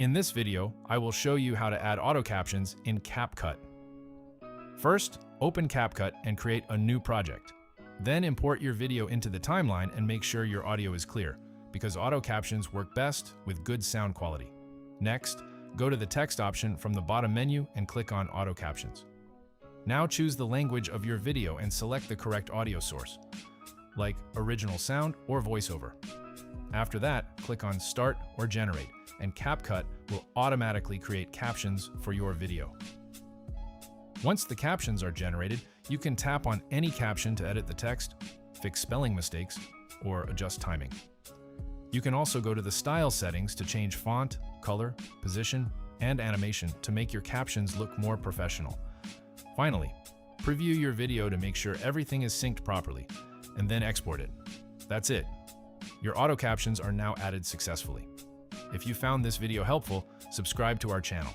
In this video, I will show you how to add auto captions in CapCut. First, open CapCut and create a new project. Then import your video into the timeline and make sure your audio is clear, because auto captions work best with good sound quality. Next, go to the text option from the bottom menu and click on Auto Captions. Now choose the language of your video and select the correct audio source, like original sound or voiceover. After that, click on Start or Generate, and CapCut will automatically create captions for your video. Once the captions are generated, you can tap on any caption to edit the text, fix spelling mistakes, or adjust timing. You can also go to the style settings to change font, color, position, and animation to make your captions look more professional. Finally, preview your video to make sure everything is synced properly, and then export it. That's it. Your auto captions are now added successfully. If you found this video helpful, subscribe to our channel.